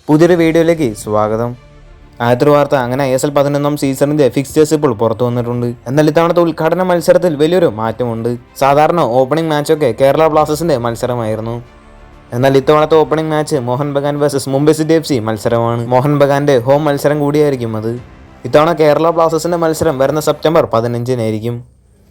പുതിയൊരു വീഡിയോയിലേക്ക് സ്വാഗതം. ആദ്യത്തെ വാർത്ത, അങ്ങനെ ISL 11 സീസണിന്റെ ഫിക്സ്റ്റേഴ്സ് ഇപ്പോൾ പുറത്തു വന്നിട്ടുണ്ട്. എന്നാൽ ഇത്തവണത്തെ ഉദ്ഘാടന മത്സരത്തിൽ വലിയൊരു മാറ്റമുണ്ട്. സാധാരണ ഓപ്പണിംഗ് മാച്ചൊക്കെ കേരള ബ്ലാസ്റ്റേഴ്സിന്റെ മത്സരമായിരുന്നു. എന്നാൽ ഇത്തവണത്തെ opening match Mohun Bagan versus Mumbai city FC മത്സരമാണ്. മോഹൻ ബഗാന്റെ ഹോം മത്സരം കൂടിയായിരിക്കും അത്. ഇത്തവണ കേരള ബ്ലാസ്റ്റേഴ്സിന്റെ മത്സരം വരുന്ന സെപ്റ്റംബർ 15-നായിരിക്കും.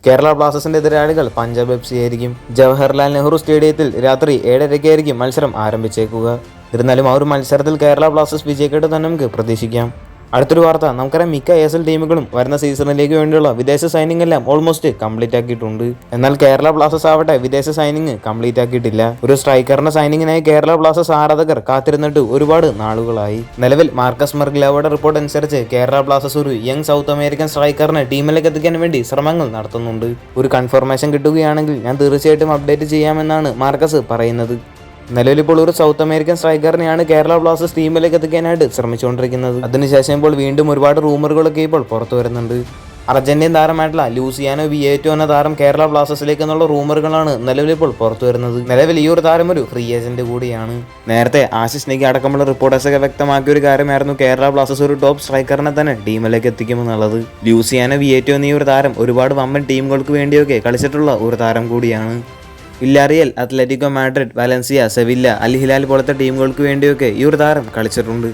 കേരള ബ്ലാസ്റ്റേഴ്സിന്റെ എതിരാളികൾ പഞ്ചാബ് FC ആയിരിക്കും. ജവഹർലാൽ നെഹ്റു സ്റ്റേഡിയത്തിൽ രാത്രി 7:30 മത്സരം ആരംഭിച്ചേക്കുക. ഇരുന്നാലും ആ ഒരു മത്സരത്തിൽ കേരള ബ്ലാസ്റ്റേഴ്സ് വിജയിക്കട്ടെ തന്നെ നമുക്ക് പ്രതീക്ഷിക്കാം. അടുത്തൊരു വാർത്ത, നമുക്കറിയാം മിക്ക ISL ടീമുകളും വരുന്ന സീസണിലേക്ക് വേണ്ടിയുള്ള വിദേശ സൈനിങ് എല്ലാം ഓൾമോസ്റ്റ് കംപ്ലീറ്റ് ആക്കിയിട്ടുണ്ട്. എന്നാൽ കേരള ബ്ലാസ്റ്റേഴ്സ് ആവട്ടെ വിദേശ സൈനിങ് കംപ്ലീറ്റ് ആക്കിയിട്ടില്ല. ഒരു സ്ട്രൈക്കറിന്റെ സൈനിങ്ങിനായി കേരള ബ്ലാസ്റ്റേഴ്സ് ആരാധകർ കാത്തിരുന്നിട്ട് ഒരുപാട് നാളുകളായി. നിലവിൽ മാർക്കസ് മെർഗ്ലാവോയുടെ റിപ്പോർട്ട് അനുസരിച്ച് കേരള ബ്ലാസ്റ്റേഴ്സ് ഒരു യങ് സൗത്ത് അമേരിക്കൻ സ്ട്രൈക്കറിനെ ടീമിലേക്ക് എത്തിക്കാൻ വേണ്ടി ശ്രമങ്ങൾ നടത്തുന്നുണ്ട്. ഒരു കൺഫർമേഷൻ കിട്ടുകയാണെങ്കിൽ ഞാൻ തീർച്ചയായിട്ടും അപ്ഡേറ്റ് ചെയ്യാമെന്നാണ് മാർക്കസ് പറയുന്നത്. നിലവിലിപ്പോൾ ഒരു സൗത്ത് അമേരിക്കൻ സ്ട്രൈക്കറിനെയാണ് കേരള ബ്ലാസ്റ്റേഴ്സ് ടീമിലേക്ക് എത്തിക്കാനായിട്ട് ശ്രമിച്ചുകൊണ്ടിരിക്കുന്നത്. അതിനുശേഷം ഇപ്പോൾ വീണ്ടും ഒരുപാട് റൂമറുകളൊക്കെ ഇപ്പോൾ പുറത്തു വരുന്നുണ്ട്. അർജന്റീൻ താരമായിട്ടുള്ള ലൂസിയാനോ വിയേറ്റോ എന്ന താരം കേരള ബ്ലാസ്റ്റേഴ്സിലേക്ക് എന്നുള്ള റൂമറുകളാണ് നിലവിലിപ്പോൾ പുറത്തു വരുന്നത്. നിലവിൽ ഈ ഒരു താരം ഒരു ഫ്രീ ഏജന്റ് കൂടിയാണ്. നേരത്തെ ആശിഷ് നെഗി അടക്കമുള്ള റിപ്പോർട്ടേഴ്സൊക്കെ വ്യക്തമാക്കിയ ഒരു കാര്യമായിരുന്നു കേരള ബ്ലാസ്റ്റേഴ്സ് ഒരു ടോപ്പ് സ്ട്രൈക്കറിനെ തന്നെ ടീമിലേക്ക് എത്തിക്കുമെന്നുള്ളത്. ലൂസിയാനോ വിയേറ്റോ എന്നീ ഒരു താരം ഒരുപാട് വമ്പൻ ടീമുകൾക്ക് വേണ്ടിയൊക്കെ കളിച്ചിട്ടുള്ള ഒരു താരം കൂടിയാണ്. വില്ലാറിയൽ, അത്ലറ്റിക്കോ മാഡ്രിഡ്, വലൻസിയ, സെവില്ല, അൽ ഹിലാൽ പോലത്തെ ടീമുകൾക്ക് വേണ്ടിയൊക്കെ ഈ ഒരു താരം കളിച്ചിട്ടുണ്ട്.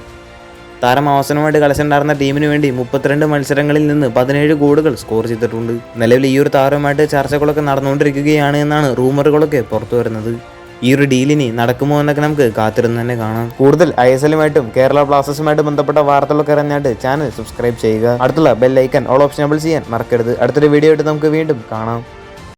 താരം അവസാനമായിട്ട് കളിച്ചിട്ടുണ്ടായിരുന്ന ടീമിന് വേണ്ടി 32 മത്സരങ്ങളിൽ നിന്ന് 17 ഗോളുകൾ സ്കോർ ചെയ്തിട്ടുണ്ട്. നിലവിൽ ഈ ഒരു താരവുമായിട്ട് ചർച്ചകളൊക്കെ നടന്നുകൊണ്ടിരിക്കുകയാണ് എന്നാണ് റൂമറുകളൊക്കെ പുറത്തു വരുന്നത്. ഈ ഒരു ഡീലിനി നടക്കുമോ എന്നൊക്കെ നമുക്ക് കാത്തിരുന്ന് തന്നെ കാണാം. കൂടുതൽ ISLുമായിട്ടും കേരള ബ്ലാസ്റ്റേഴ്സുമായിട്ട് ബന്ധപ്പെട്ട വാർത്തകളൊക്കെ അറിഞ്ഞായിട്ട് ചാനൽ സബ്സ്ക്രൈബ് ചെയ്യുക. അടുത്തുള്ള bell icon all option enable ചെയ്യാൻ മറക്കരുത്. അടുത്തൊരു വീഡിയോ ആയിട്ട് നമുക്ക് വീണ്ടും കാണാം.